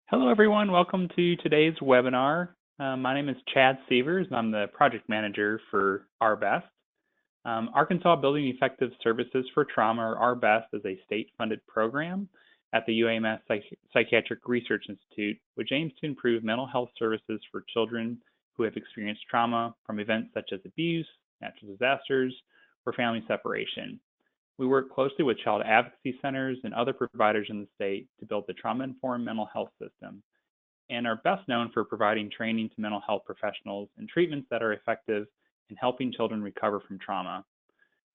Hello, everyone. Welcome to today's webinar. My name is Chad Severs, and I'm the project manager for ARBEST. Arkansas Building Effective Services for Trauma, or ARBEST, is a state-funded program at the UAMS Psychiatric Research Institute, which aims to improve mental health services for children who have experienced trauma from events such as abuse, natural disasters, or family separation. We work closely with child advocacy centers and other providers in the state to build the trauma-informed mental health system, and are best known for providing training to mental health professionals and treatments that are effective in helping children recover from trauma.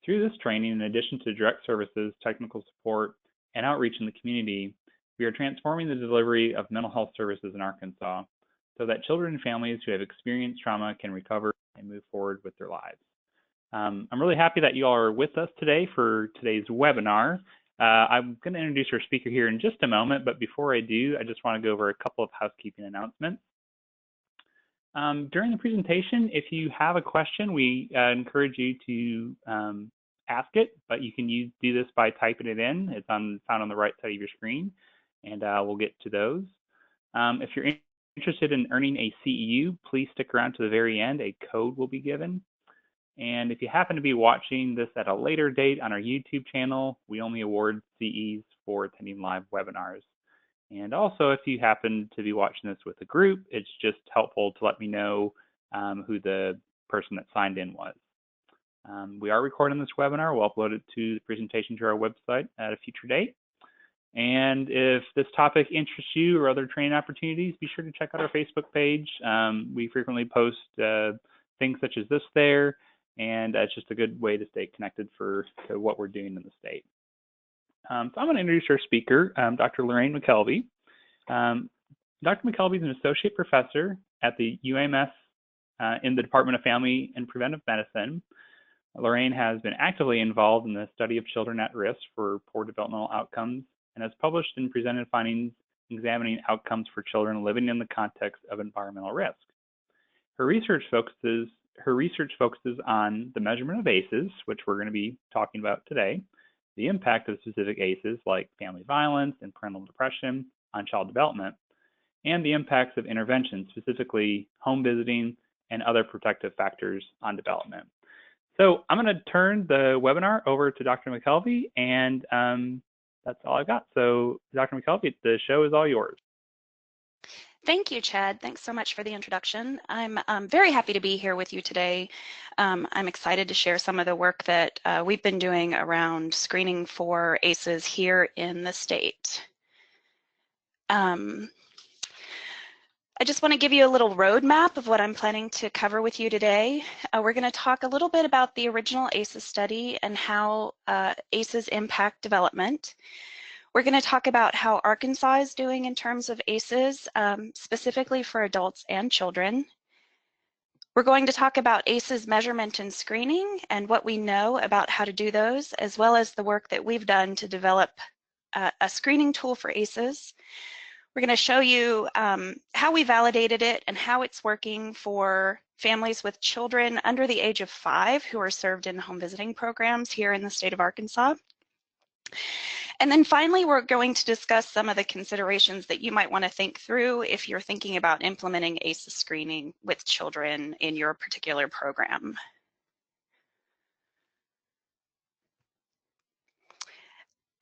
Through this training, in addition to direct services, technical support, and outreach in the community, we are transforming the delivery of mental health services in Arkansas so that children and families who have experienced trauma can recover and move forward with their lives. I'm really happy that you all are with us today for today's webinar. I'm going to introduce our speaker here in just a moment, but before I do, I just want to go over a couple of housekeeping announcements. During the presentation, if you have a question, we encourage you to ask it, but you can do this by typing it in. It's found on the right side of your screen, and we'll get to those. If you're interested in earning a CEU, please stick around to the very end. A code will be given. And if you happen to be watching this at a later date on our YouTube channel, we only award CEs for attending live webinars. And also, if you happen to be watching this with a group, it's just helpful to let me know who the person that signed in was. We are recording this webinar. We'll upload it to the presentation to our website at a future date. And if this topic interests you or other training opportunities, be sure to check out our Facebook page. We frequently post things such as this there. And it's just a good way to stay connected to what we're doing in the state. So I'm going to introduce our speaker, Dr. Lorraine McKelvey. Dr. McKelvey is an associate professor at the UAMS in the Department of Family and Preventive Medicine. Lorraine has been actively involved in the study of children at risk for poor developmental outcomes and has published and presented findings examining outcomes for children living in the context of environmental risk. Her research focuses on the measurement of ACEs, which we're going to be talking about today, the impact of specific ACEs like family violence and parental depression on child development, and the impacts of intervention, specifically home visiting and other protective factors on development. So I'm going to turn the webinar over to Dr. McKelvey, and that's all I've got. So Dr. McKelvey, the show is all yours. Thank you, Chad. Thanks so much for the introduction. I'm very happy to be here with you today. I'm excited to share some of the work that we've been doing around screening for ACEs here in the state. I just want to give you a little roadmap of what I'm planning to cover with you today. We're going to talk a little bit about the original ACEs study and how ACEs impact development. We're going to talk about how Arkansas is doing in terms of ACEs, specifically for adults and children. We're going to talk about ACEs measurement and screening and what we know about how to do those, as well as the work that we've done to develop a screening tool for ACEs. We're going to show you how we validated it and how it's working for families with children under the age of 5 who are served in home visiting programs here in the state of Arkansas. And then finally, we're going to discuss some of the considerations that you might want to think through if you're thinking about implementing ACEs screening with children in your particular program.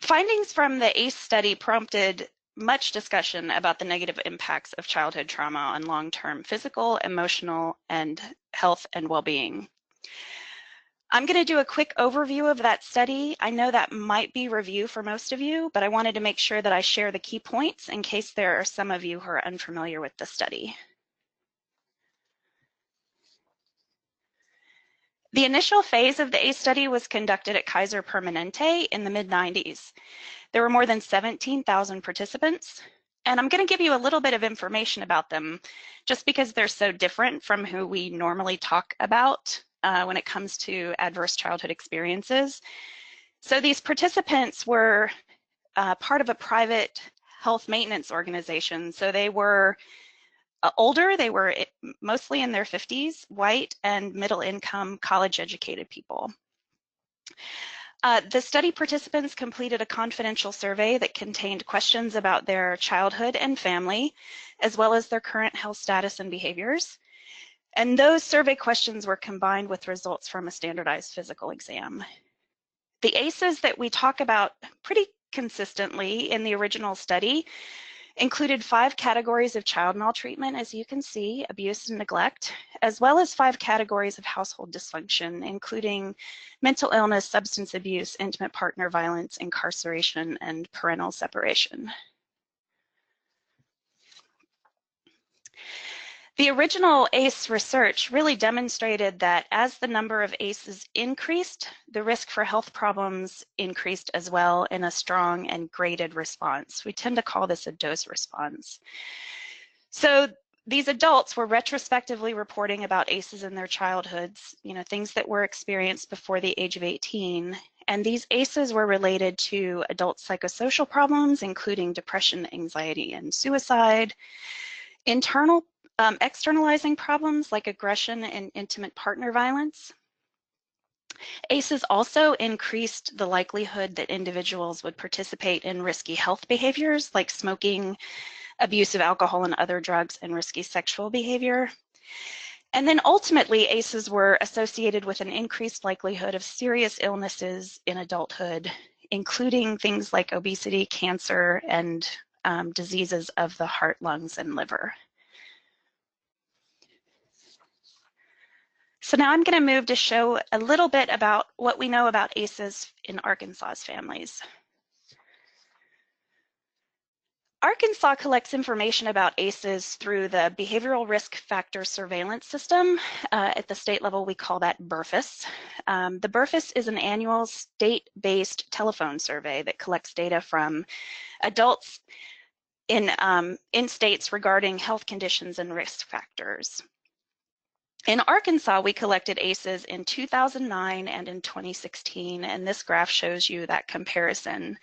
Findings from the ACE study prompted much discussion about the negative impacts of childhood trauma on long-term physical, emotional, and health and well-being. I'm going to do a quick overview of that study. I know that might be review for most of you, but I wanted to make sure that I share the key points in case there are some of you who are unfamiliar with the study. The initial phase of the ACE study was conducted at Kaiser Permanente in the mid-90s. There were more than 17,000 participants, and I'm going to give you a little bit of information about them just because they're so different from who we normally talk about when it comes to adverse childhood experiences. So these participants were part of a private health maintenance organization. So they were older, they were mostly in their 50s, white and middle income college educated people. The study participants completed a confidential survey that contained questions about their childhood and family, as well as their current health status and behaviors. And those survey questions were combined with results from a standardized physical exam. The ACEs that we talk about pretty consistently in the original study included 5 categories of child maltreatment, as you can see, abuse and neglect, as well as 5 categories of household dysfunction, including mental illness, substance abuse, intimate partner violence, incarceration, and parental separation. The original ACE research really demonstrated that as the number of ACEs increased, the risk for health problems increased as well in a strong and graded response. We tend to call this a dose response. So these adults were retrospectively reporting about ACEs in their childhoods, things that were experienced before the age of 18. And these ACEs were related to adult psychosocial problems, including depression, anxiety, and suicide, externalizing problems like aggression and intimate partner violence. ACEs also increased the likelihood that individuals would participate in risky health behaviors like smoking, abuse of alcohol and other drugs, and risky sexual behavior. And then ultimately, ACEs were associated with an increased likelihood of serious illnesses in adulthood, including things like obesity, cancer, and diseases of the heart, lungs, and liver. So now I'm going to move to show a little bit about what we know about ACEs in Arkansas's families. Arkansas collects information about ACEs through the Behavioral Risk Factor Surveillance System. At the state level, we call that BRFIS. The BRFIS is an annual state-based telephone survey that collects data from adults in states regarding health conditions and risk factors. In Arkansas, we collected ACEs in 2009 and in 2016, and this graph shows you that comparison.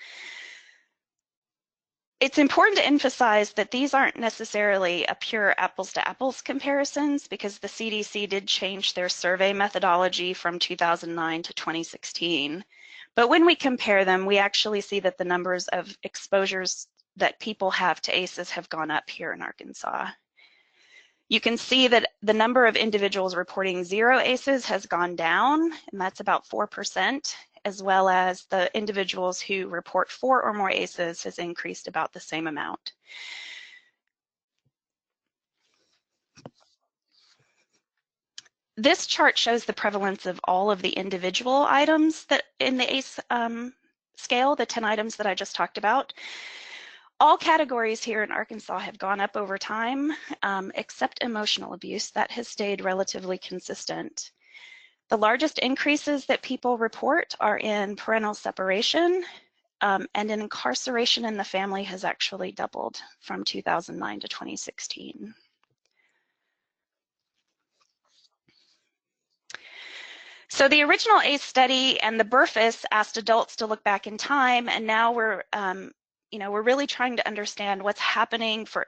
It's important to emphasize that these aren't necessarily a pure apples-to-apples comparisons because the CDC did change their survey methodology from 2009 to 2016. But when we compare them, we actually see that the numbers of exposures that people have to ACEs have gone up here in Arkansas. You can see that the number of individuals reporting 0 ACEs has gone down, and that's about 4%, as well as the individuals who report 4 or more ACEs has increased about the same amount. This chart shows the prevalence of all of the individual items that in the ACE scale, the 10 items that I just talked about. All categories here in Arkansas have gone up over time, except emotional abuse. That has stayed relatively consistent. The largest increases that people report are in parental separation, and in incarceration in the family has actually doubled from 2009 to 2016. So the original ACE study and the BRFIS asked adults to look back in time, and now we're really trying to understand what's happening for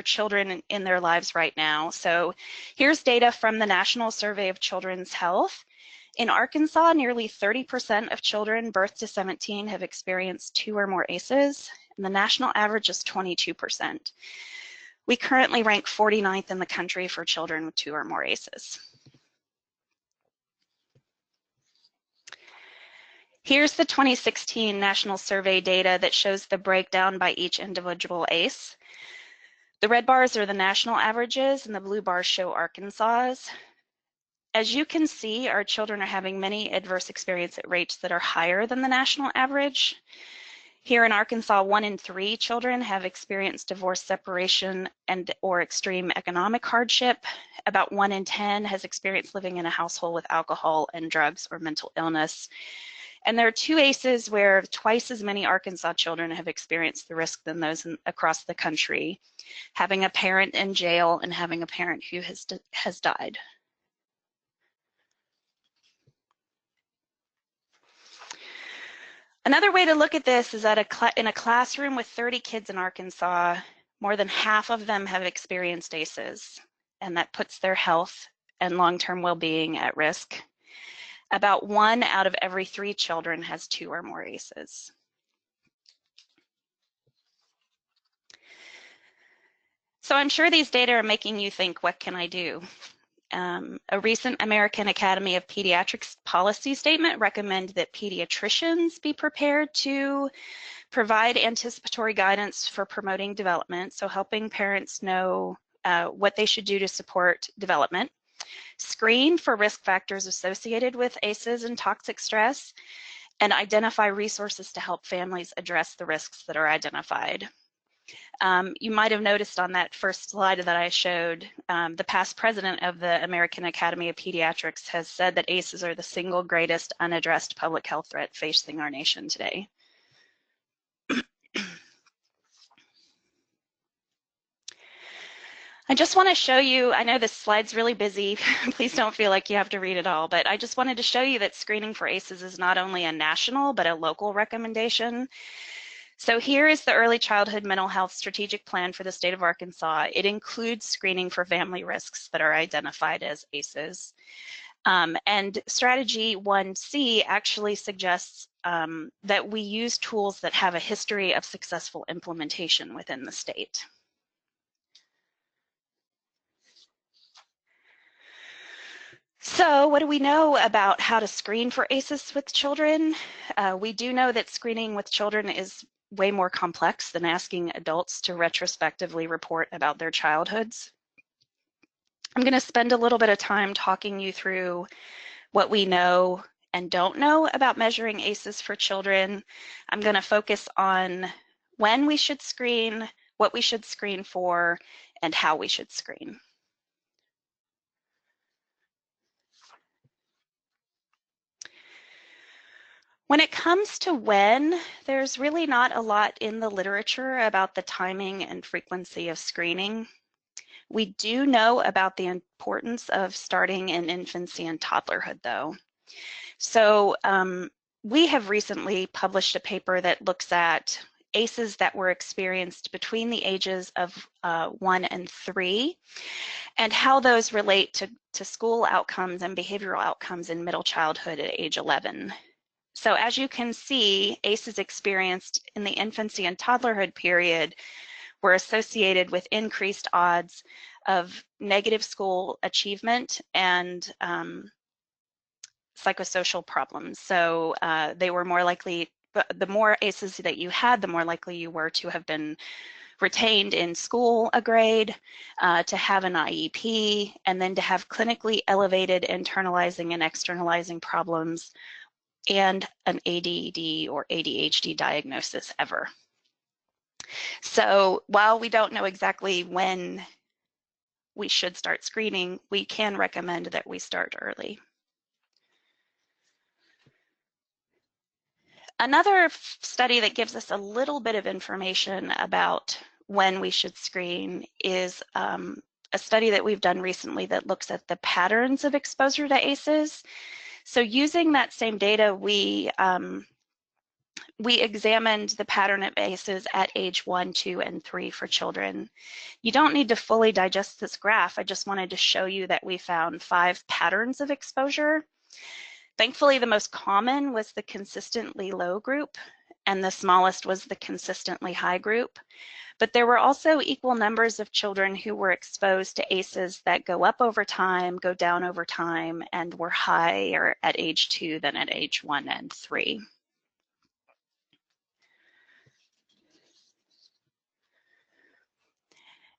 children in their lives right now. So here's data from the National Survey of Children's Health. In Arkansas, nearly 30% of children birth to 17 have experienced 2 or more ACEs, and the national average is 22%. We currently rank 49th in the country for children with 2 or more ACEs. Here's the 2016 national survey data that shows the breakdown by each individual ACE. The red bars are the national averages and the blue bars show Arkansas's. As you can see, our children are having many adverse experience at rates that are higher than the national average. Here in Arkansas, 1 in 3 children have experienced divorce, separation, or extreme economic hardship. About 1 in 10 has experienced living in a household with alcohol and drugs or mental illness. And there are 2 ACEs where twice as many Arkansas children have experienced the risk than those across the country, having a parent in jail and having a parent who has died. Another way to look at this is that in a classroom with 30 kids in Arkansas, more than half of them have experienced ACEs, and that puts their health and long-term well-being at risk. About 1 out of every 3 children has 2 or more ACEs. So I'm sure these data are making you think, what can I do? A recent American Academy of Pediatrics policy statement recommended that pediatricians be prepared to provide anticipatory guidance for promoting development, so helping parents know what they should do to support development, screen for risk factors associated with ACEs and toxic stress, and identify resources to help families address the risks that are identified. You might have noticed on that first slide that I showed, the past president of the American Academy of Pediatrics has said that ACEs are the single greatest unaddressed public health threat facing our nation today. I just want to show you, I know this slide's really busy, please don't feel like you have to read it all, but I just wanted to show you that screening for ACEs is not only a national, but a local recommendation. So here is the Early Childhood Mental Health Strategic Plan for the state of Arkansas. It includes screening for family risks that are identified as ACEs. And Strategy 1C actually suggests that we use tools that have a history of successful implementation within the state. So what do we know about how to screen for ACEs with children? We do know that screening with children is way more complex than asking adults to retrospectively report about their childhoods. I'm going to spend a little bit of time talking you through what we know and don't know about measuring ACEs for children. I'm going to focus on when we should screen, what we should screen for, and how we should screen. When it comes to when, there's really not a lot in the literature about the timing and frequency of screening. We do know about the importance of starting in infancy and toddlerhood, though. So we have recently published a paper that looks at ACEs that were experienced between the ages of 1 and 3, and how those relate to school outcomes and behavioral outcomes in middle childhood at age 11. So as you can see, ACEs experienced in the infancy and toddlerhood period were associated with increased odds of negative school achievement and psychosocial problems. So they were more likely, the more ACEs that you had, the more likely you were to have been retained in school a grade, to have an IEP, and then to have clinically elevated internalizing and externalizing problems and an ADD or ADHD diagnosis ever. So while we don't know exactly when we should start screening, we can recommend that we start early. Another study that gives us a little bit of information about when we should screen is a study that we've done recently that looks at the patterns of exposure to ACEs. So using that same data, we examined the pattern of ACEs at age 1, 2, and 3 for children. You don't need to fully digest this graph. I just wanted to show you that we found 5 patterns of exposure. Thankfully, the most common was the consistently low group, and the smallest was the consistently high group. But there were also equal numbers of children who were exposed to ACEs that go up over time, go down over time, and were higher at age 2 than at age 1 and 3.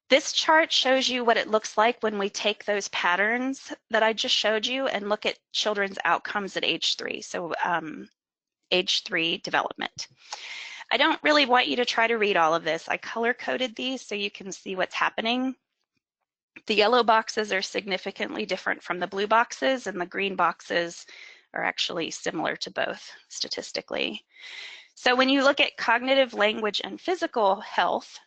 This chart shows you what it looks like when we take those patterns that I just showed you and look at children's outcomes at age 3, so age 3 development. I don't really want you to try to read all of this. I color-coded these so you can see what's happening. The yellow boxes are significantly different from the blue boxes, and the green boxes are actually similar to both statistically. So when you look at cognitive, language, and physical health,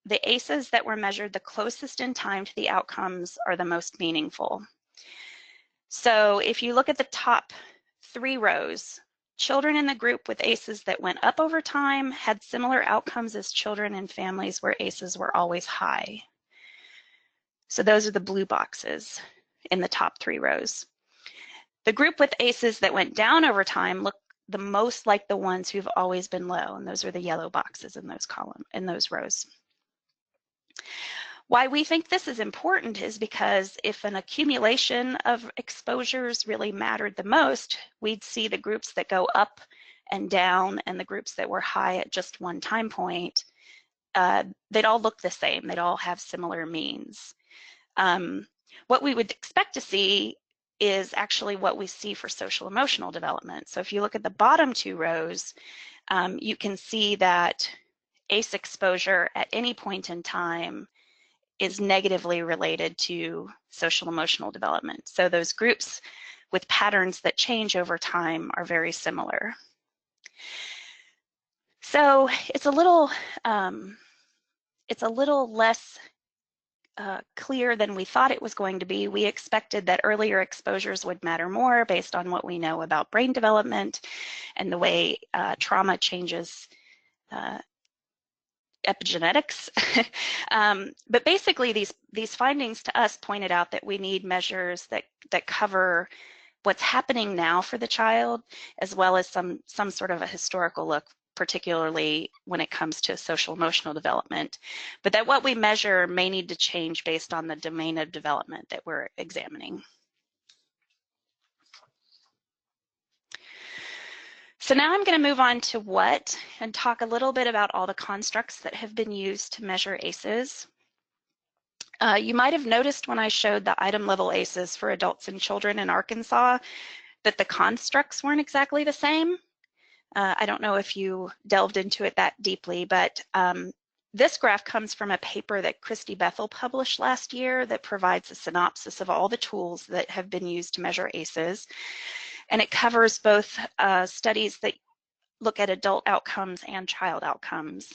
the ACEs that were measured the closest in time to the outcomes are the most meaningful. So if you look at the top 3 rows, children in the group with ACEs that went up over time had similar outcomes as children in families where ACEs were always high. So those are the blue boxes in the top 3 rows. The group with ACEs that went down over time look the most like the ones who've always been low, and those are the yellow boxes in those columns, in those rows. Why we think this is important is because if an accumulation of exposures really mattered the most, we'd see the groups that go up and down and the groups that were high at just one time point, they'd all look the same. They'd all have similar means. What we would expect to see is actually what we see for social emotional development. So if you look at the bottom two rows, you can see that ACE exposure at any point in time is negatively related to social emotional development. So those groups with patterns that change over time are very similar. So it's a little less clear than we thought it was going to be. We expected that earlier exposures would matter more based on what we know about brain development and the way trauma changes epigenetics. But basically these findings to us pointed out that we need measures that cover what's happening now for the child, as well as some sort of a historical look, particularly when it comes to social emotional development, but that what we measure may need to change based on the domain of development that we're examining. So now I'm going to move on to what and talk a little bit about all the constructs that have been used to measure ACEs. You might have noticed when I showed the item level ACEs for adults and children in Arkansas that the constructs weren't exactly the same. I don't know if you delved into it that deeply, but this graph comes from a paper that Christy Bethel published last year that provides a synopsis of all the tools that have been used to measure ACEs. And it covers both studies that look at adult outcomes and child outcomes.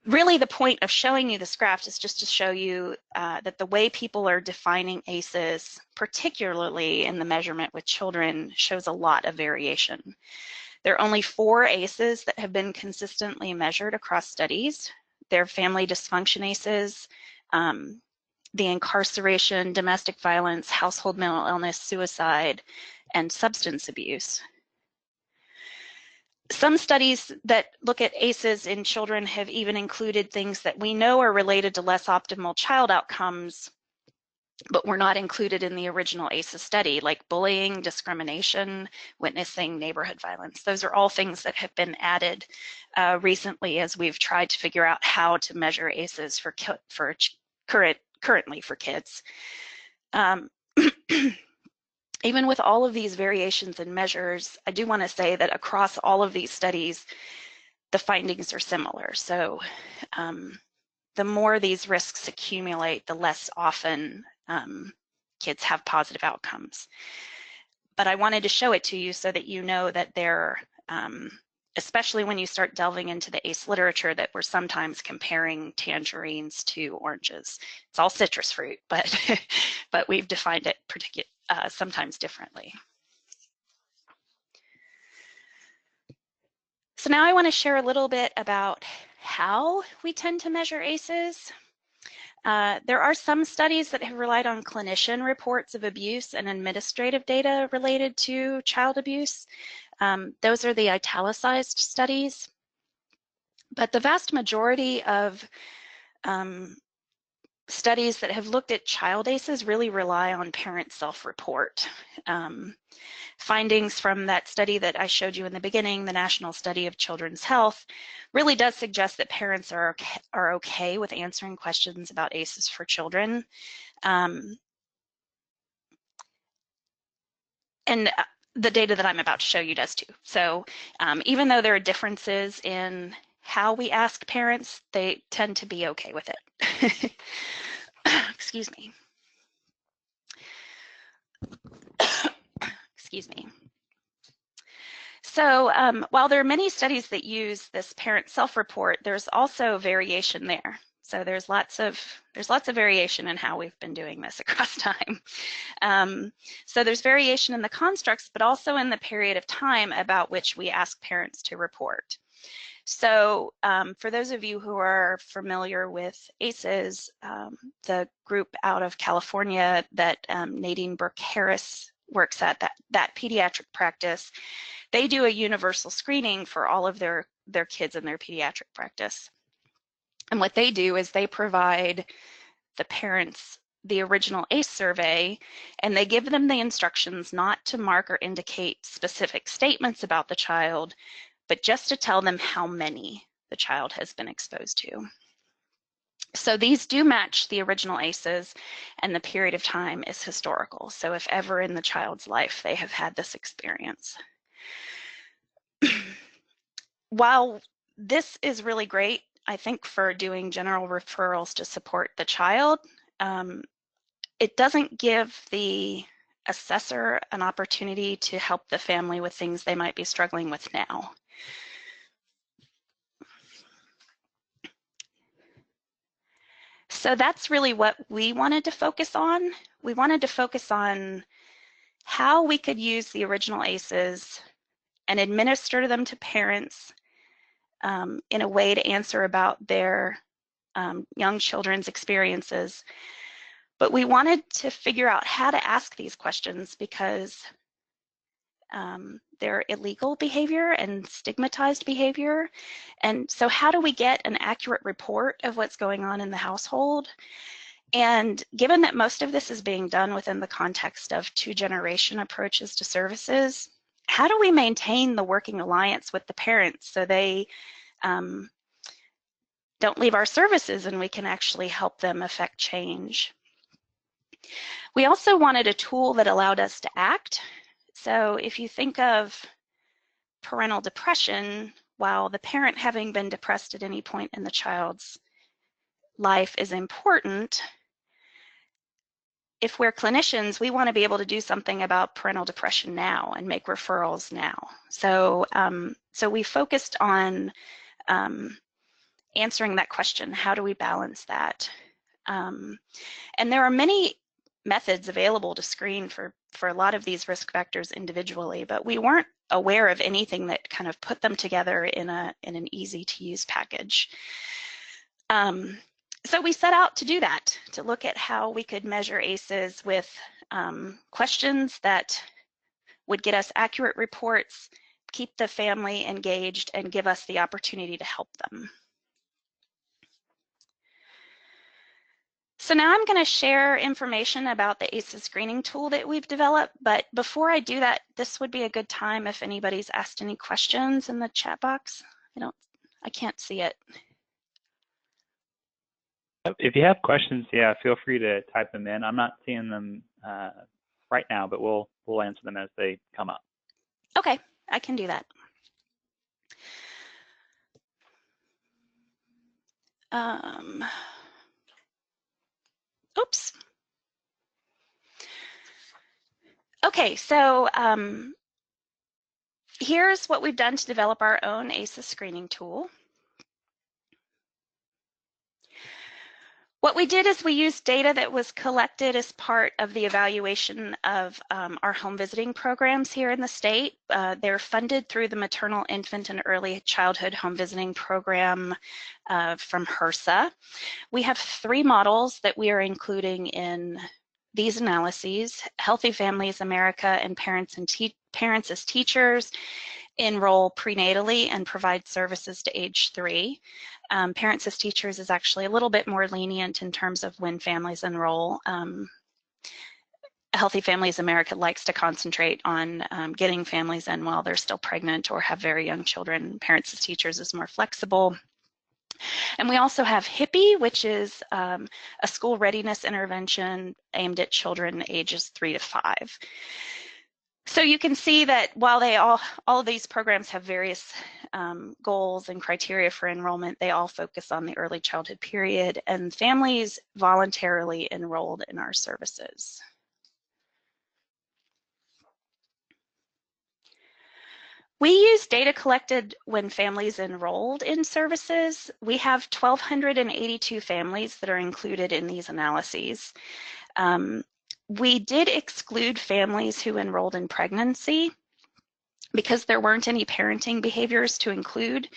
Really, the point of showing you this graph is just to show you that the way people are defining ACEs, particularly in the measurement with children, shows a lot of variation. There are only 4 ACEs that have been consistently measured across studies. They're family dysfunction ACEs, the incarceration, domestic violence, household mental illness, suicide, and substance abuse. Some studies that look at ACEs in children have even included things that we know are related to less optimal child outcomes, but were not included in the original ACEs study, like bullying, discrimination, witnessing, neighborhood violence. Those are all things that have been added recently as we've tried to figure out how to measure ACEs currently for kids. Even with all of these variations in measures, I do want to say that across all of these studies, the findings are similar. So the more these risks accumulate, the less often kids have positive outcomes. But I wanted to show it to you so that you know that they're, especially when you start delving into the ACE literature, that we're sometimes comparing tangerines to oranges. It's all citrus fruit, but but we've defined it sometimes differently. So now I want to share a little bit about how we tend to measure ACEs. There are some studies that have relied on clinician reports of abuse and administrative data related to child abuse. Those are the italicized studies. But the vast majority of studies that have looked at child ACEs really rely on parent self-report. Findings from that study that I showed you in the beginning, the National Study of Children's Health, really does suggest that parents are okay with answering questions about ACEs for children. And the data that I'm about to show you does too. So even though there are differences in how we ask parents, they tend to be okay with it. Excuse me. Excuse me. So while there are many studies that use this parent self-report, there's also variation there. So there's lots of variation in how we've been doing this across time. So there's variation in the constructs, but also in the period of time about which we ask parents to report. So for those of you who are familiar with ACEs, the group out of California that Nadine Burke-Harris works at that pediatric practice, they do a universal screening for all of their kids in their pediatric practice. And what they do is they provide the parents the original ACE survey, and they give them the instructions not to mark or indicate specific statements about the child, but just to tell them how many the child has been exposed to. So these do match the original ACEs, and the period of time is historical. So if ever in the child's life they have had this experience. While this is really great, I think, for doing general referrals to support the child, it doesn't give the assessor an opportunity to help the family with things they might be struggling with now. So that's really what we wanted to focus on. We wanted to focus on how we could use the original ACEs and administer them to parents in a way to answer about their young children's experiences. But we wanted to figure out how to ask these questions because they're illegal behavior and stigmatized behavior. And so how do we get an accurate report of what's going on in the household? And given that most of this is being done within the context of two-generation approaches to services, how do we maintain the working alliance with the parents so they don't leave our services and we can actually help them affect change? We also wanted a tool that allowed us to act. So if you think of parental depression, while the parent having been depressed at any point in the child's life is important, if we're clinicians, we want to be able to do something about parental depression now and make referrals now. So, so we focused on answering that question. How do we balance that? And there are many methods available to screen for a lot of these risk factors individually, but we weren't aware of anything that kind of put them together in an easy to use package. So we set out to do that, to look at how we could measure ACEs with questions that would get us accurate reports, keep the family engaged, and give us the opportunity to help them. So now I'm going to share information about the ACEs screening tool that we've developed, but before I do that, this would be a good time if anybody's asked any questions in the chat box. I can't see it. If you have questions, yeah, feel free to type them in. I'm not seeing them right now, but we'll answer them as they come up. Okay, I can do that. Oops. Okay, so here's what we've done to develop our own ACEs screening tool. What we did is we used data that was collected as part of the evaluation of our home visiting programs here in the state. They're funded through the Maternal, Infant, and Early Childhood Home Visiting Program from HRSA. We have 3 models that we are including in these analyses: Healthy Families America and Parents as Teachers enroll prenatally and provide services to age 3. Parents as Teachers is actually a little bit more lenient in terms of when families enroll. Healthy Families America likes to concentrate on getting families in while they're still pregnant or have very young children. Parents as Teachers is more flexible. And we also have HIPPY, which is a school readiness intervention aimed at children ages 3 to 5. So you can see that while all of these programs have various goals and criteria for enrollment, they all focus on the early childhood period, and families voluntarily enrolled in our services. We use data collected when families enrolled in services. We have 1,282 families that are included in these analyses. We did exclude families who enrolled in pregnancy because there weren't any parenting behaviors to include.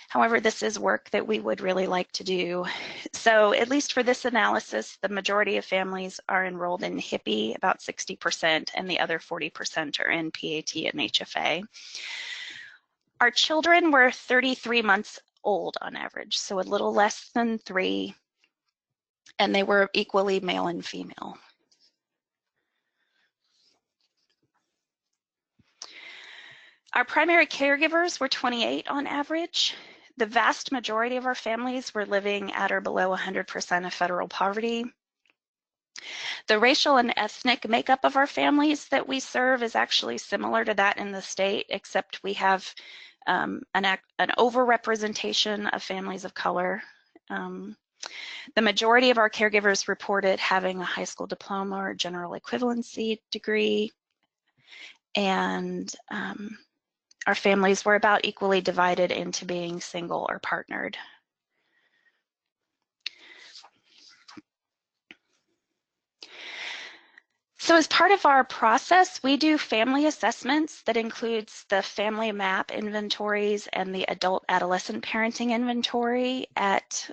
However, this is work that we would really like to do. So at least for this analysis, the majority of families are enrolled in HIPPY, about 60%, and the other 40% are in PAT and HFA. Our children were 33 months old on average, so a little less than 3, and they were equally male and female. Our primary caregivers were 28 on average. The vast majority of our families were living at or below 100% of federal poverty. The racial and ethnic makeup of our families that we serve is actually similar to that in the state, except we have an overrepresentation of families of color. The majority of our caregivers reported having a high school diploma or general equivalency degree, and our families were about equally divided into being single or partnered. So as part of our process, we do family assessments that includes the Family Map Inventories and the Adult Adolescent Parenting Inventory at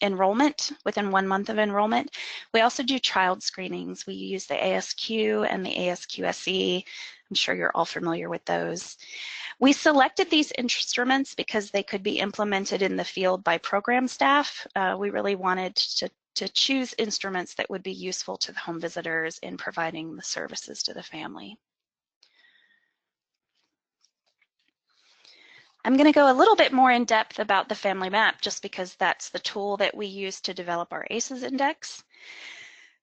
enrollment, within 1 month of enrollment. We also do child screenings. We use the ASQ and the ASQ-SE. I'm sure you're all familiar with those. We selected these instruments because they could be implemented in the field by program staff. We really wanted to choose instruments that would be useful to the home visitors in providing the services to the family. I'm going to go a little bit more in depth about the Family Map just because that's the tool that we use to develop our ACEs index.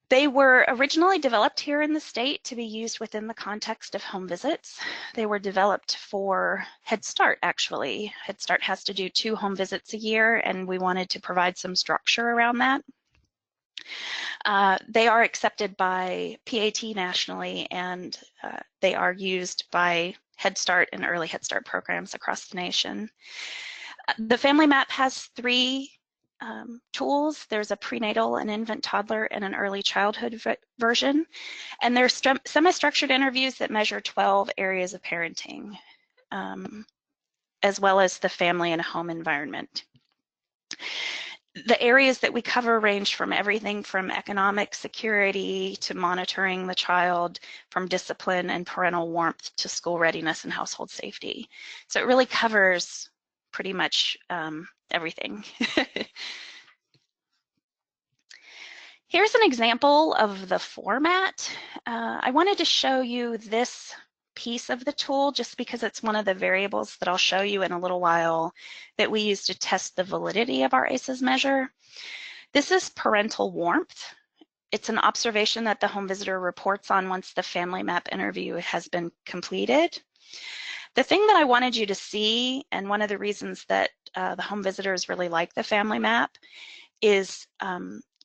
They were originally developed here in the state to be used within the context of home visits. They were developed for Head Start, actually. Head Start has to do 2 home visits a year, and we wanted to provide some structure around that. They are accepted by PAT nationally, and they are used by Head Start and early Head Start programs across the nation. The Family Map has 3 tools. There's a prenatal, an infant toddler, and an early childhood version. And there's semi-structured interviews that measure 12 areas of parenting, as well as the family and home environment. The areas that we cover range from everything from economic security to monitoring the child, from discipline and parental warmth to school readiness and household safety. So it really covers pretty much everything. Here's an example of the format. I wanted to show you this piece of the tool just because it's one of the variables that I'll show you in a little while that we use to test the validity of our ACEs measure. This is parental warmth. It's an observation that the home visitor reports on once the Family Map interview has been completed. The thing that I wanted you to see, and one of the reasons that the home visitors really like the Family Map, is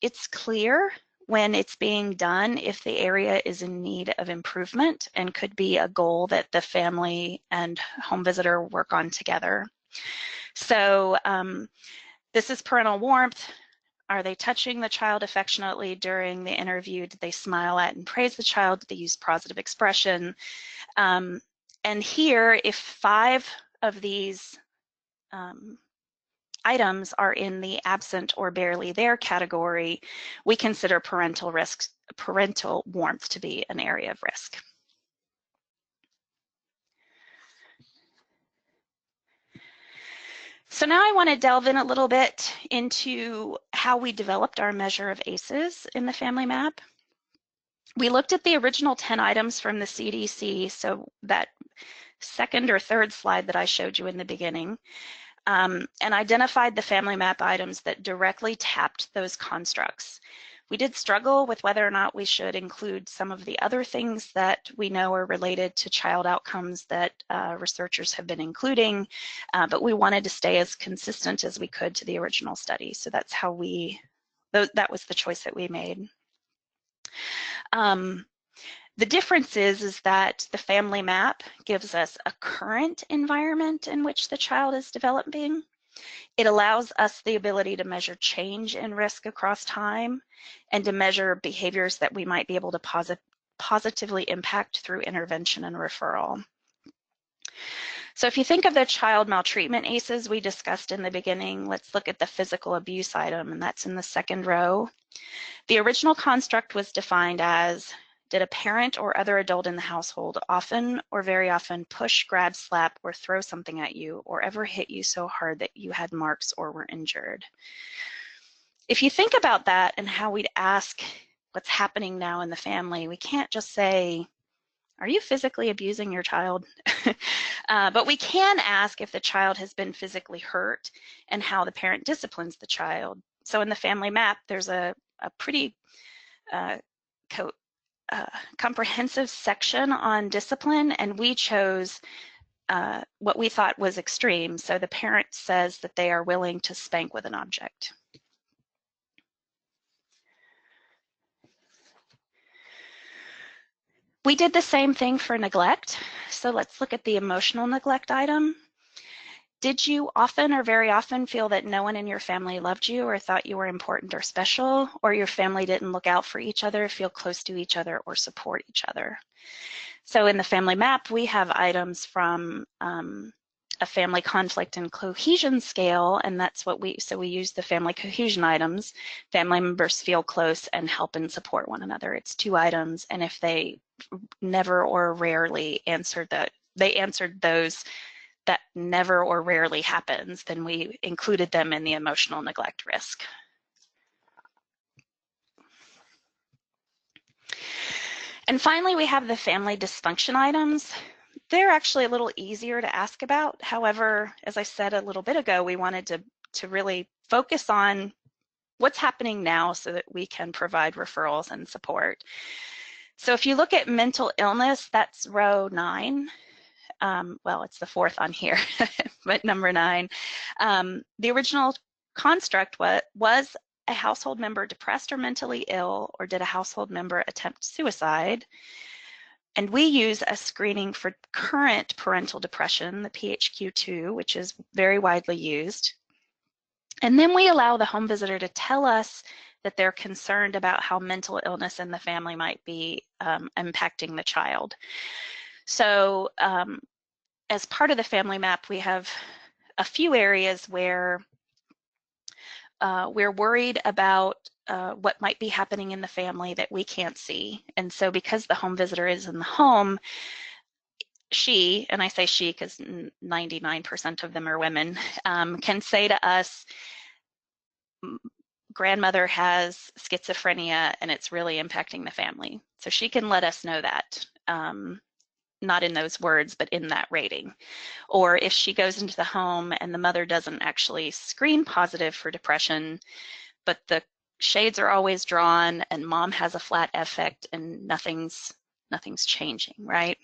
it's clear when it's being done if the area is in need of improvement and could be a goal that the family and home visitor work on together. So this is parental warmth. Are they touching the child affectionately during the interview? Did they smile at and praise the child? Did they use positive expression? And here, if 5 of these items are in the absent or barely there category, we consider parental warmth to be an area of risk. So now I want to delve in a little bit into how we developed our measure of ACEs in the Family Map. We looked at the original 10 items from the CDC, so that second or third slide that I showed you in the beginning, and identified the Family Map items that directly tapped those constructs. We did struggle with whether or not we should include some of the other things that we know are related to child outcomes that researchers have been including, but we wanted to stay as consistent as we could to the original study. So that's how that was the choice that we made. The difference is that the Family Map gives us a current environment in which the child is developing. It allows us the ability to measure change in risk across time and to measure behaviors that we might be able to positively impact through intervention and referral. So if you think of the child maltreatment ACEs we discussed in the beginning, let's look at the physical abuse item, and that's in the second row. The original construct was defined as, did a parent or other adult in the household often or very often push, grab, slap, or throw something at you, or ever hit you so hard that you had marks or were injured? If you think about that and how we'd ask what's happening now in the family, we can't just say, are you physically abusing your child? But we can ask if the child has been physically hurt and how the parent disciplines the child. So in the family map, there's a pretty comprehensive section on discipline, and we chose what we thought was extreme. So the parent says that they are willing to spank with an object. We did the same thing for neglect. So let's look at the emotional neglect item. Did you often or very often feel that no one in your family loved you or thought you were important or special, or your family didn't look out for each other, feel close to each other, or support each other? So in the family map, we have items from a family conflict and cohesion scale, and that's what we use the family cohesion items. Family members feel close and help and support one another. It's 2 items, and if they never or rarely answered those that never or rarely happens, then we included them in the emotional neglect risk. And finally, we have the family dysfunction items. They're actually a little easier to ask about. However, as I said a little bit ago, we wanted to really focus on what's happening now so that we can provide referrals and support. So if you look at mental illness, that's row 9. Well, it's the 4th on here, but number 9. The original construct was a household member depressed or mentally ill, or did a household member attempt suicide? And we use a screening for current parental depression, the PHQ-2, which is very widely used. And then we allow the home visitor to tell us that they're concerned about how mental illness in the family might be impacting the child. So as part of the family map, we have a few areas where we're worried about what might be happening in the family that we can't see. And so because the home visitor is in the home, she, and I say she because 99% of them are women, can say to us, grandmother has schizophrenia and it's really impacting the family. So she can let us know that, not in those words, but in that rating. Or if she goes into the home and the mother doesn't actually screen positive for depression, but the shades are always drawn and mom has a flat affect and nothing's changing, right?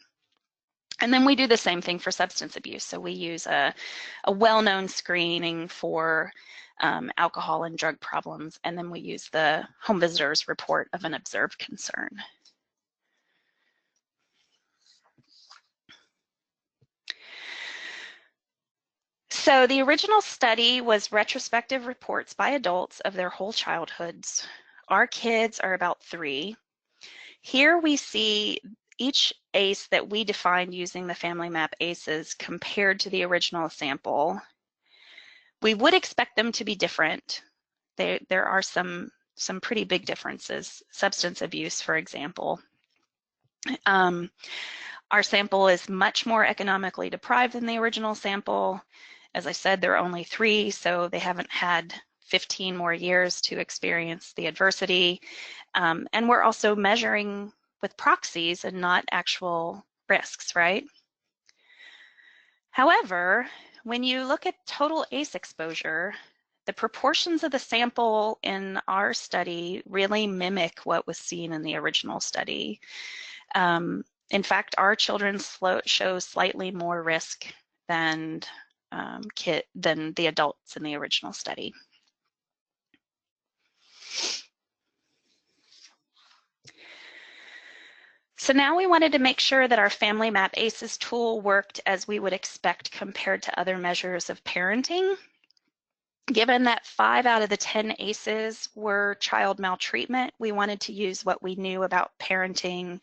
And then we do the same thing for substance abuse. So we use a well-known screening for alcohol and drug problems, and then we use the home visitor's report of an observed concern. So the original study was retrospective reports by adults of their whole childhoods. Our kids are about 3. Here we see each ACE that we defined using the Family Map ACEs compared to the original sample. We would expect them to be different. There are some pretty big differences. Substance abuse, for example. Our sample is much more economically deprived than the original sample. As I said, there are only 3, so they haven't had 15 more years to experience the adversity. And we're also measuring with proxies and not actual risks, right? However, when you look at total ACE exposure, the proportions of the sample in our study really mimic what was seen in the original study. In fact, our children show slightly more risk than the adults in the original study. So now we wanted to make sure that our Family Map ACEs tool worked as we would expect compared to other measures of parenting. Given that 5 out of the 10 ACEs were child maltreatment, we wanted to use what we knew about parenting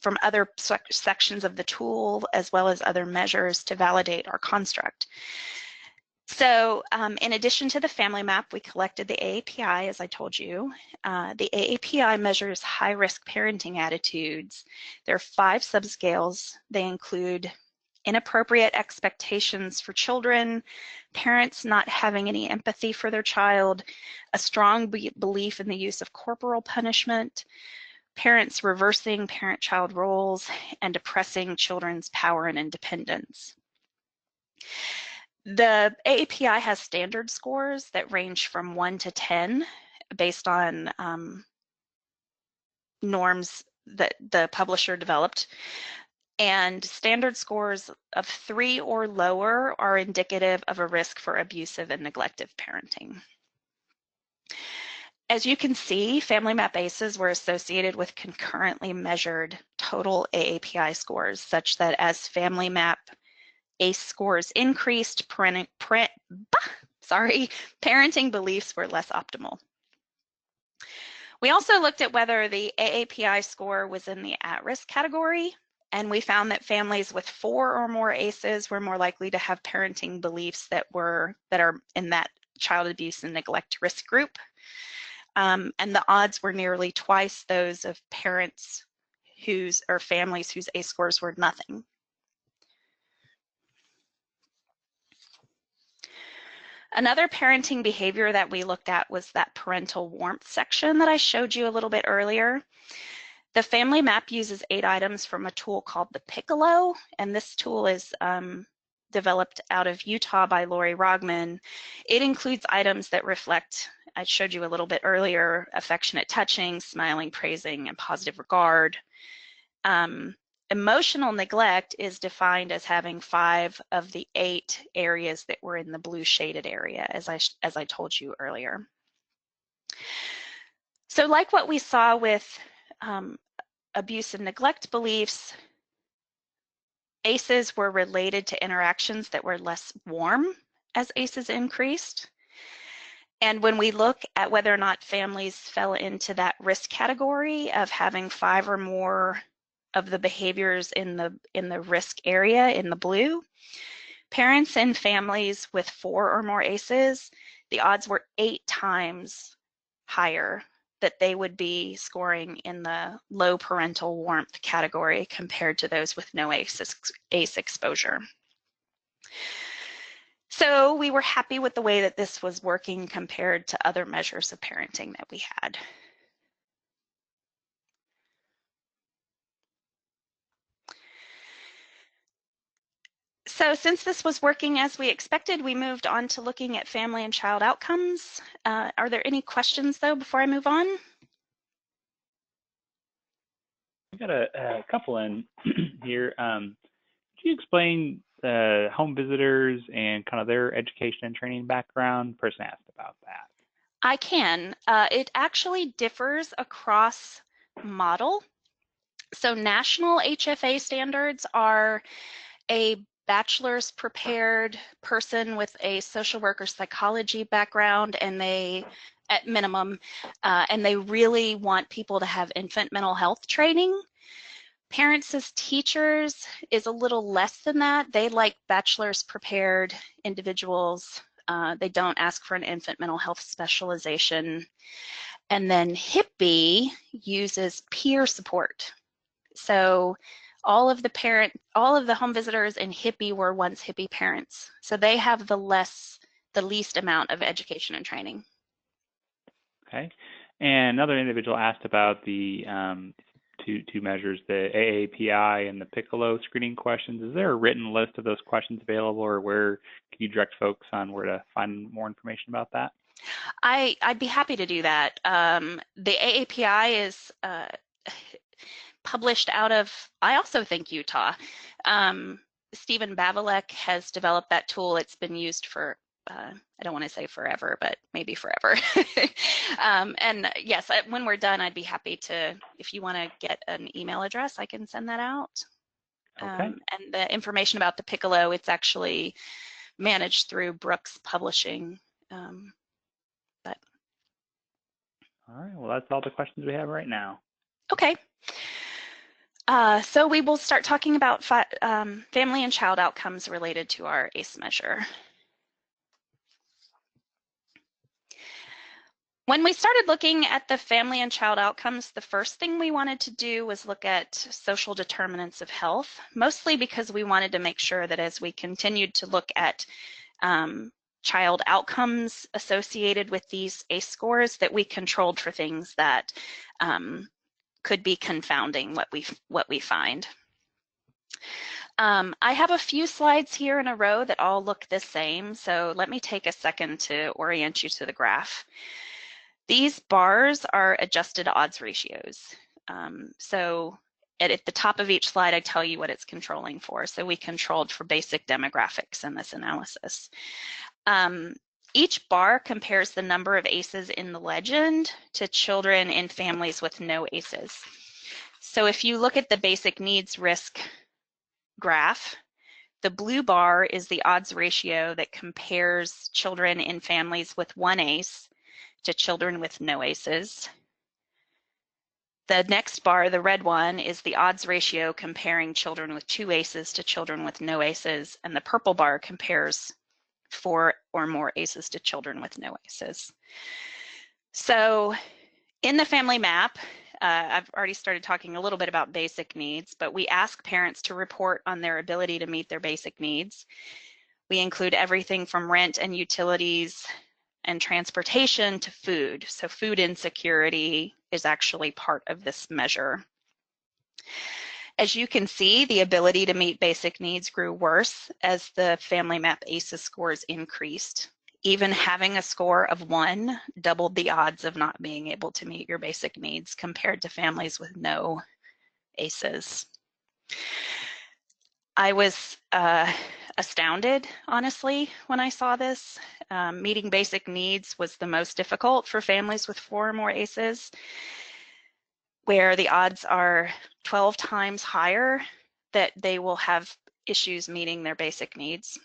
from other sections of the tool, as well as other measures to validate our construct. So in addition to the family map, we collected the AAPI, as I told you. The AAPI measures high-risk parenting attitudes. There are 5 subscales. They include inappropriate expectations for children, parents not having any empathy for their child, a strong belief in the use of corporal punishment, parents reversing parent-child roles, and oppressing children's power and independence. The AAPI has standard scores that range from 1 to 10 based on norms that the publisher developed. And standard scores of 3 or lower are indicative of a risk for abusive and neglective parenting. As you can see, Family Map ACEs were associated with concurrently measured total AAPI scores, such that as Family Map ACE scores increased, parenting beliefs were less optimal. We also looked at whether the AAPI score was in the at-risk category, and we found that families with 4 or more ACEs were more likely to have parenting beliefs that are in that child abuse and neglect risk group. And the odds were nearly twice those of parents or families whose ACE scores were nothing. Another parenting behavior that we looked at was that parental warmth section that I showed you a little bit earlier. The family map uses 8 items from a tool called the Piccolo, and this tool is developed out of Utah by Lori Rogman. It includes items that reflect, I showed you a little bit earlier, affectionate touching, smiling, praising, and positive regard. Emotional neglect is defined as having 5 of the 8 areas that were in the blue shaded area, as I told you earlier. So like what we saw with abuse and neglect beliefs, ACEs were related to interactions that were less warm as ACEs increased. And when we look at whether or not families fell into that risk category of having 5 or more of the behaviors in the risk area in the blue, parents and families with 4 or more ACEs, the odds were 8 times higher that they would be scoring in the low parental warmth category compared to those with no ACE exposure. So we were happy with the way that this was working compared to other measures of parenting that we had. So since this was working as we expected, we moved on to looking at family and child outcomes. Are there any questions, though, before I move on? We got a couple in here. Could you explain home visitors and kind of their education and training background? The person asked about that. I can. It actually differs across model. So national HFA standards are a bachelor's prepared person with a social work or psychology background, and they, at minimum, and they really want people to have infant mental health training. Parents as teachers is a little less than that. They like bachelor's prepared individuals. They don't ask for an infant mental health specialization. And then HIPPY uses peer support. So all of the home visitors in HIPPY were once HIPPY parents. So they have the least amount of education and training. Okay. And another individual asked about the two measures, the AAPI and the Piccolo screening questions. Is there a written list of those questions available, or where can you direct folks on where to find more information about that? I'd be happy to do that. The AAPI is published out of, I also think, Utah. Stephen Bavilek has developed that tool. It's been used for, I don't want to say forever, but maybe forever. And yes, when we're done, I'd be happy to, if you want to get an email address, I can send that out. Okay. And the information about the Piccolo, it's actually managed through Brooks Publishing. All right, well, that's all the questions we have right now. Okay. So we will start talking about family and child outcomes related to our ACE measure. When we started looking at the family and child outcomes, the first thing we wanted to do was look at social determinants of health, mostly because we wanted to make sure that as we continued to look at child outcomes associated with these ACE scores, that we controlled for things that could be confounding what we find. I have a few slides here in a row that all look the same, so let me take a second to orient you to the graph. These bars are adjusted odds ratios. So at the top of each slide, I tell you what it's controlling for. So we controlled for basic demographics in this analysis. Each bar compares the number of ACEs in the legend to children in families with no ACEs. So if you look at the basic needs risk graph, the blue bar is the odds ratio that compares children in families with one ACE to children with no ACEs. The next bar, the red one, is the odds ratio comparing children with two ACEs to children with no ACEs, and the purple bar compares 4 or more ACEs to children with no ACEs. So in the family map, I've already started talking a little bit about basic needs, but we ask parents to report on their ability to meet their basic needs. We include everything from rent and utilities and transportation to food. So food insecurity is actually part of this measure. As you can see, the ability to meet basic needs grew worse as the Family Map ACES scores increased. Even having a score of 1 doubled the odds of not being able to meet your basic needs compared to families with no ACEs. I was astounded, honestly, when I saw this. Meeting basic needs was the most difficult for families with 4 or more ACEs, where the odds are 12 times higher that they will have issues meeting their basic needs.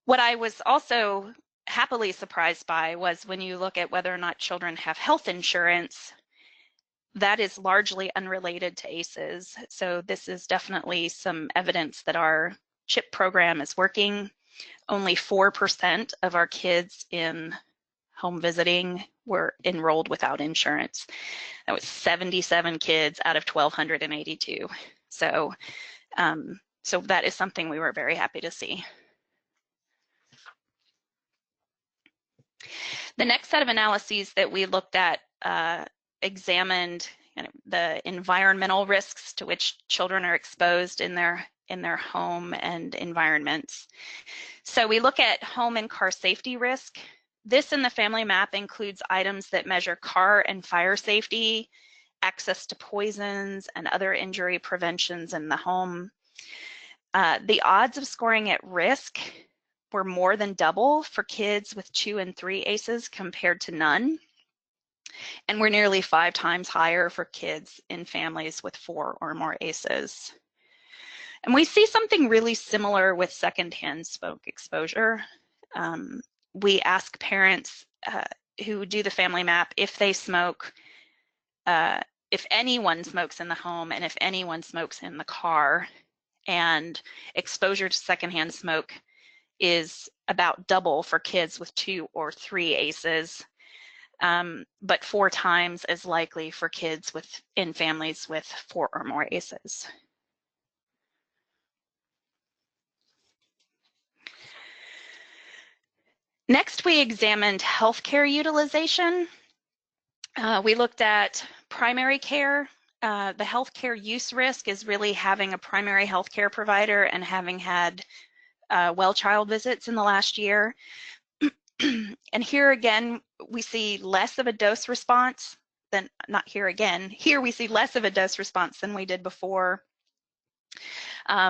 What I was also happily surprised by was when you look at whether or not children have health insurance, that is largely unrelated to ACEs. So this is definitely some evidence that our CHIP program is working. Only 4% of our kids in home visiting were enrolled without insurance. That was 77 kids out of 1,282. So that is something we were very happy to see. The next set of analyses that we looked at examined the environmental risks to which children are exposed in their home and environments. So we look at home and car safety risk. This in the family map includes items that measure car and fire safety, access to poisons, and other injury preventions in the home. The odds of scoring at risk were more than double for kids with 2 and 3 ACEs compared to none, and were nearly 5 times higher for kids in families with 4 or more ACEs. And we see something really similar with secondhand smoke exposure. We ask parents who do the family map if they smoke, if anyone smokes in the home and if anyone smokes in the car, and exposure to secondhand smoke is about double for kids with 2 or 3 ACEs, but 4 times as likely for kids in families with 4 or more ACEs. Next, we examined healthcare utilization. We looked at primary care. The healthcare use risk is really having a primary healthcare provider and having had well child visits in the last year. And here again, we see less of a dose response than, not here again, here we see less of a dose response than we did before.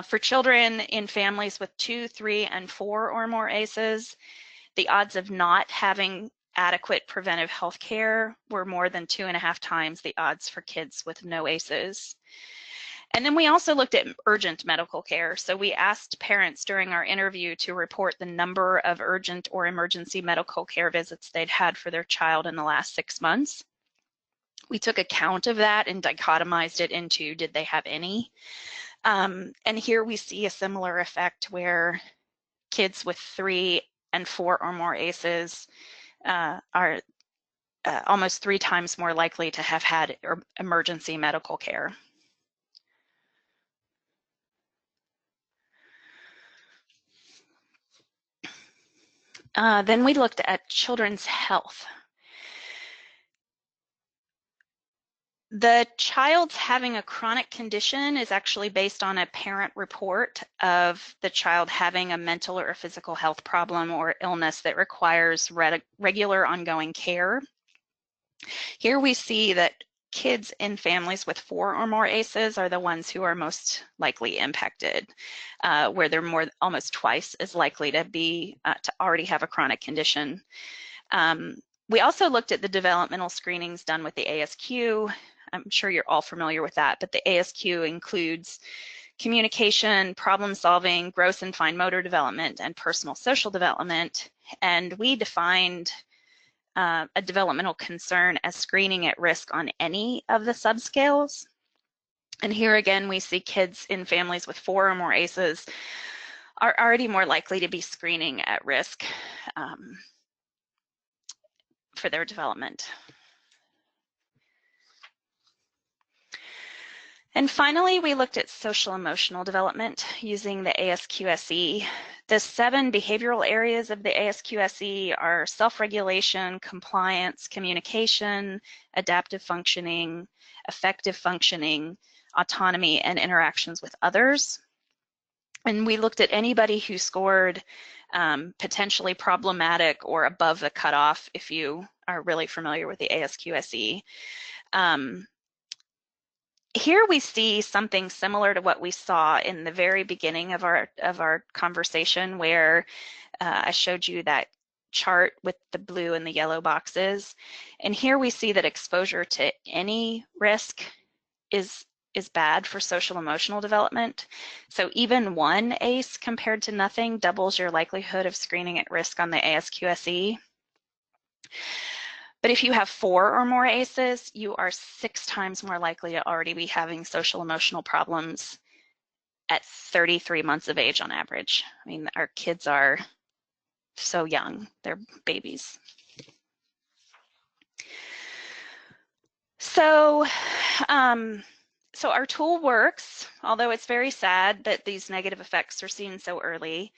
For children in families with 2, 3, and 4 or more ACEs, the odds of not having adequate preventive health care were more than 2.5 times the odds for kids with no ACEs. And then we also looked at urgent medical care. So we asked parents during our interview to report the number of urgent or emergency medical care visits they'd had for their child in the last 6 months. We took account of that and dichotomized it into, did they have any? And here we see a similar effect where kids with 3 and 4 or more ACEs are almost 3 times more likely to have had emergency medical care. Then we looked at children's health. The child's having a chronic condition is actually based on a parent report of the child having a mental or physical health problem or illness that requires regular ongoing care. Here we see that kids in families with 4 or more ACEs are the ones who are most likely impacted, where they're almost twice as likely to already have a chronic condition. We also looked at the developmental screenings done with the ASQ. I'm sure you're all familiar with that, but the ASQ includes communication, problem solving, gross and fine motor development, and personal social development. And we defined a developmental concern as screening at risk on any of the subscales. And here again, we see kids in families with 4 or more ACEs are already more likely to be screening at risk for their development. And finally, we looked at social emotional development using the ASQ-SE. The 7 behavioral areas of the ASQ-SE are self-regulation, compliance, communication, adaptive functioning, effective functioning, autonomy, and interactions with others. And we looked at anybody who scored potentially problematic or above the cutoff, if you are really familiar with the ASQ-SE. Here we see something similar to what we saw in the very beginning of our conversation, where I showed you that chart with the blue and the yellow boxes. And here we see that exposure to any risk is bad for social emotional development. So even 1 ACE compared to nothing doubles your likelihood of screening at risk on the ASQ-SE. But if you have 4 or more ACEs, you are 6 times more likely to already be having social emotional problems at 33 months of age on average. I mean, our kids are so young, they're babies. So our tool works, although it's very sad that these negative effects are seen so early.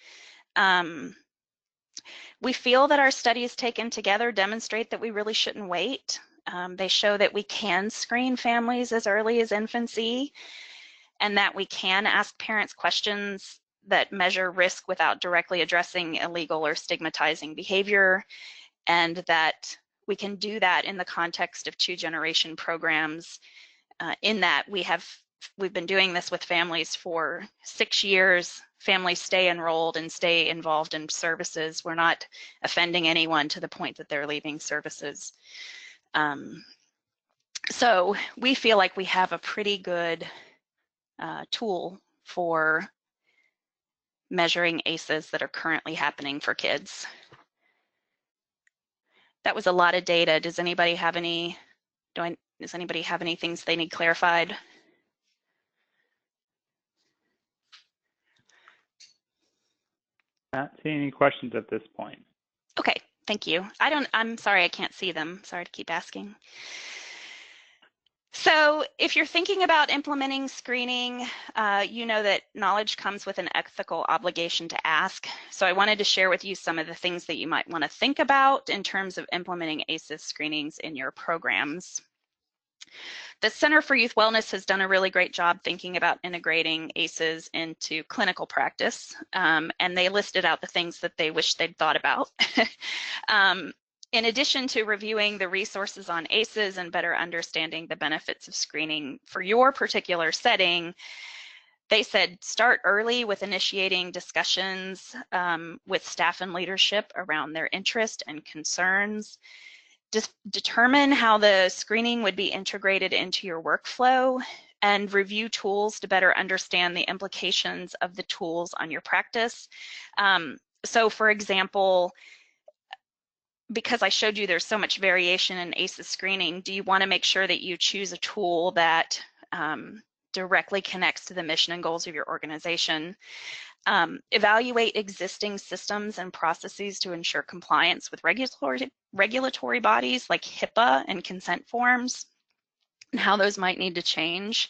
We feel that our studies taken together demonstrate that we really shouldn't wait. They show that we can screen families as early as infancy, and that we can ask parents questions that measure risk without directly addressing illegal or stigmatizing behavior, and that we can do that in the context of 2-generation programs, in that we've been doing this with families for 6 years. Families stay enrolled and stay involved in services. We're not offending anyone to the point that they're leaving services. So we feel like we have a pretty good tool for measuring ACEs that are currently happening for kids. That was a lot of data. Does anybody have any things they need clarified? Not seeing any questions at this point. Okay, thank you. I'm sorry I can't see them. Sorry to keep asking. So if you're thinking about implementing screening, you know that knowledge comes with an ethical obligation to ask. So I wanted to share with you some of the things that you might want to think about in terms of implementing ACEs screenings in your programs. The Center for Youth Wellness has done a really great job thinking about integrating ACEs into clinical practice, and they listed out the things that they wish they'd thought about. In addition to reviewing the resources on ACEs and better understanding the benefits of screening for your particular setting, they said start early with initiating discussions with staff and leadership around their interest and concerns. Just determine how the screening would be integrated into your workflow, and review tools to better understand the implications of the tools on your practice. So for example, because I showed you there's so much variation in ACEs screening, do you want to make sure that you choose a tool that directly connects to the mission and goals of your organization? Evaluate existing systems and processes to ensure compliance with regulatory bodies like HIPAA and consent forms, and how those might need to change.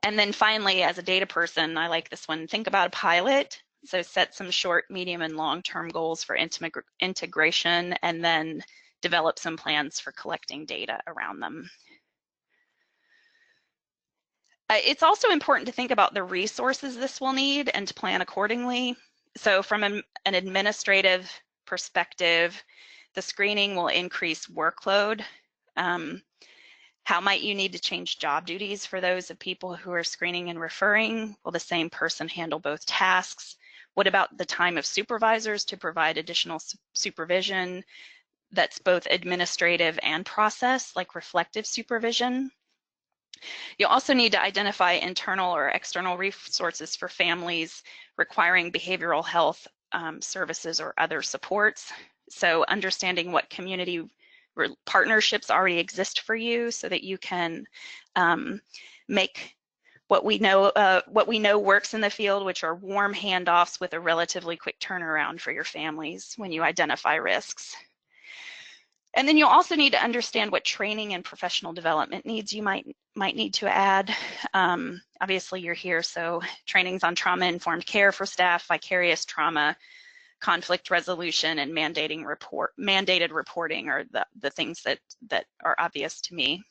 And then finally, as a data person, I like this one, think about a pilot. So set some short, medium, and long-term goals for integration, and then develop some plans for collecting data around them. It's also important to think about the resources this will need and to plan accordingly. So from an administrative perspective, the screening will increase workload. How might you need to change job duties for those of people who are screening and referring? Will the same person handle both tasks? What about the time of supervisors to provide additional supervision that's both administrative and process, like reflective supervision? You'll also need to identify internal or external resources for families requiring behavioral health services or other supports. So understanding what community partnerships already exist for you so that you can make what we know works in the field, which are warm handoffs with a relatively quick turnaround for your families when you identify risks. And then you'll also need to understand what training and professional development needs you might need to add. Obviously, you're here, so trainings on trauma-informed care for staff, vicarious trauma, conflict resolution, and mandated reporting are the things that are obvious to me.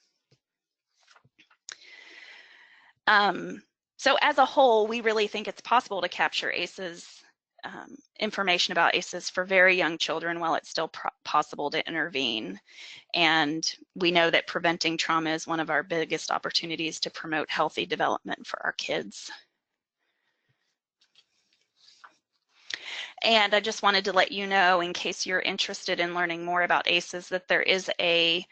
So as a whole, we really think it's possible to capture ACEs, information about ACEs for very young children while it's still possible to intervene. And we know that preventing trauma is one of our biggest opportunities to promote healthy development for our kids. And I just wanted to let you know, in case you're interested in learning more about ACEs, that there is a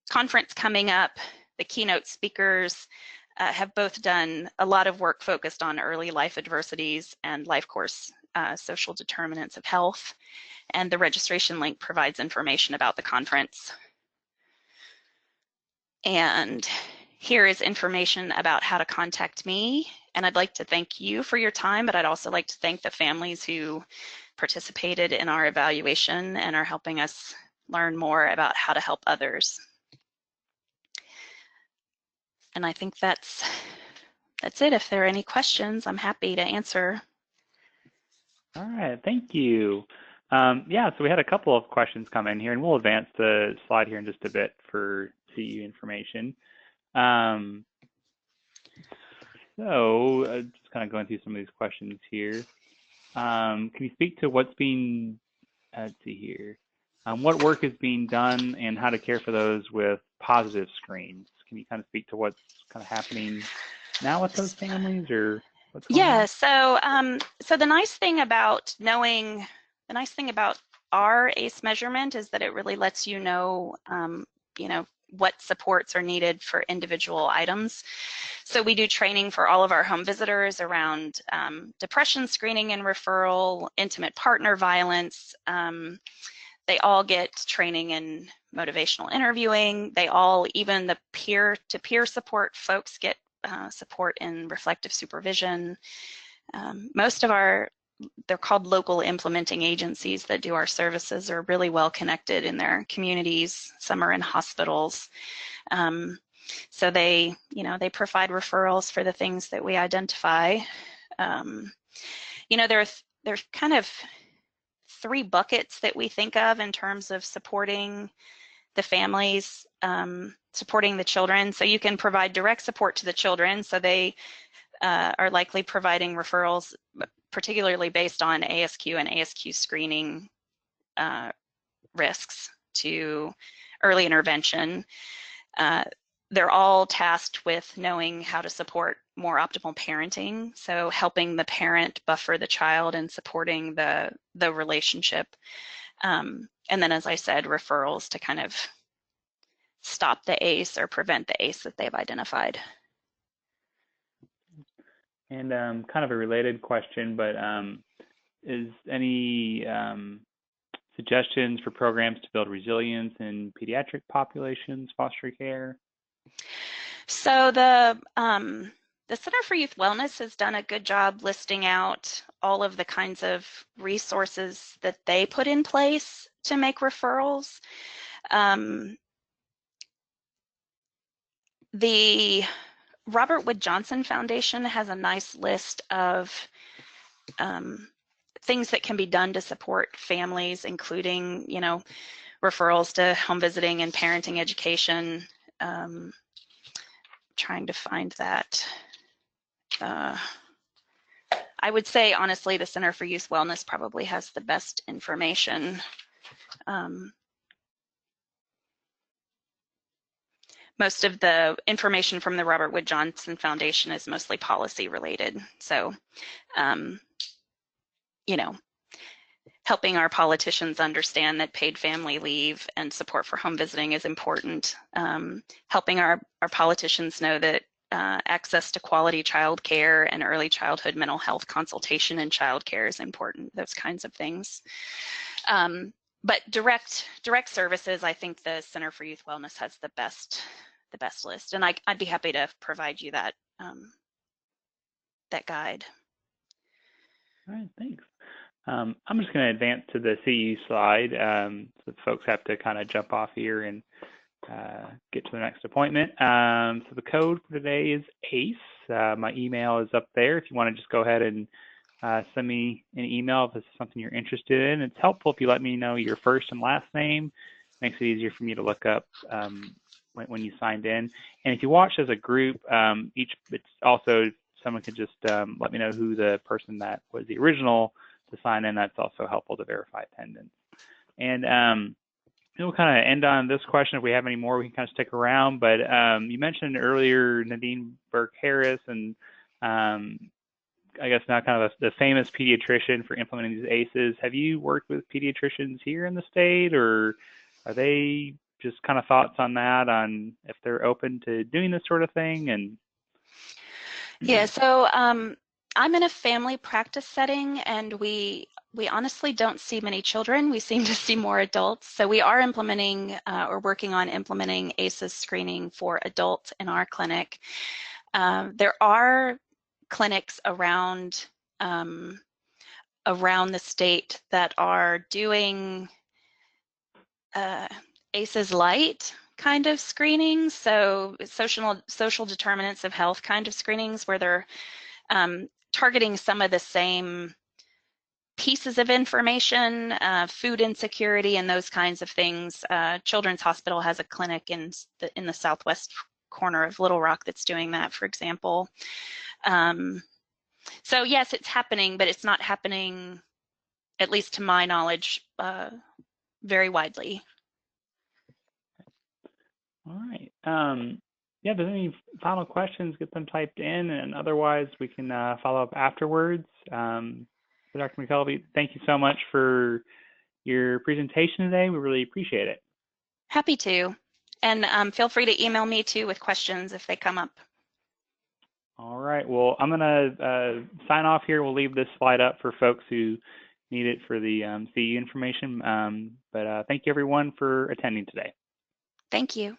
conference coming up. The keynote speakers have both done a lot of work focused on early life adversities and life course social determinants of health. And the registration link provides information about the conference. And here is information about how to contact me. And I'd like to thank you for your time, but I'd also like to thank the families who participated in our evaluation and are helping us learn more about how to help others. And I think that's it. If there are any questions, I'm happy to answer. All right, thank you. Yeah, so we had a couple of questions come in here, and we'll advance the slide here in just a bit for CEU information. So just kind of going through some of these questions here. Can you speak to what's being, let's see here, what work is being done and how to care for those with positive screens? Can you kind of speak to what's kind of happening now with those families, or what's going on? So the nice thing about our ACE measurement is that it really lets you know, what supports are needed for individual items. So we do training for all of our home visitors around depression screening and referral, intimate partner violence. They all get training in motivational interviewing. Even the peer-to-peer support folks get support in reflective supervision. Most of they're called local implementing agencies that do our services, are really well connected in their communities. Some are in hospitals. So they provide referrals for the things that we identify. There's kind of 3 buckets that we think of in terms of supporting the families, supporting the children. So you can provide direct support to the children. So they are likely providing referrals, particularly based on ASQ and ASQ screening risks to early intervention. They're all tasked with knowing how to support more optimal parenting, so helping the parent buffer the child and supporting the relationship. And then, as I said, referrals to kind of stop the ACE or prevent the ACE that they've identified. And kind of a related question, but is any suggestions for programs to build resilience in pediatric populations, foster care? So the Center for Youth Wellness has done a good job listing out all of the kinds of resources that they put in place to make referrals. The Robert Wood Johnson Foundation has a nice list of things that can be done to support families, including, referrals to home visiting and parenting education. Trying to find that. I would say, honestly, the Center for Youth Wellness probably has the best information. Most of the information from the Robert Wood Johnson Foundation is mostly policy related. So, helping our politicians understand that paid family leave and support for home visiting is important. Helping our politicians know that access to quality child care and early childhood mental health consultation and child care is important, those kinds of things. But direct services, I think the Center for Youth Wellness has the best list, and I'd be happy to provide you that guide. All right, thanks. I'm just going to advance to the CE slide, so folks have to kind of jump off here and get to the next appointment. So the code for today is ACE. My email is up there if you want to just go ahead and send me an email if this is something you're interested in. It's helpful if you let me know your first and last name. Makes it easier for me to look up when you signed in. And if you watch as a group, it's also someone could just let me know who the person that was the original to sign in. That's also helpful to verify attendance. And we'll kind of end on this question. If we have any more, we can kind of stick around. But you mentioned earlier Nadine Burke-Harris, and I guess now kind of the famous pediatrician for implementing these ACEs. Have you worked with pediatricians here in the state, or are they just kind of thoughts on that, on if they're open to doing this sort of thing? And yeah, so I'm in a family practice setting, and we honestly don't see many children. We seem to see more adults. So we are implementing or working on implementing ACEs screening for adults in our clinic. There are clinics around the state that are doing ACEs light kind of screenings, so social determinants of health kind of screenings, where they're targeting some of the same pieces of information, food insecurity and those kinds of things. Children's Hospital has a clinic in the southwest corner of Little Rock that's doing that, for example. So yes, it's happening, but it's not happening, at least to my knowledge, very widely. all right. Yeah, if there's any final questions, get them typed in, and otherwise we can follow up afterwards. Dr. McKelvey, thank you so much for your presentation today. We really appreciate it. Happy to. And feel free to email me too with questions if they come up. All right. Well, I'm going to sign off here. We'll leave this slide up for folks who need it for the CE information. But thank you, everyone, for attending today. Thank you.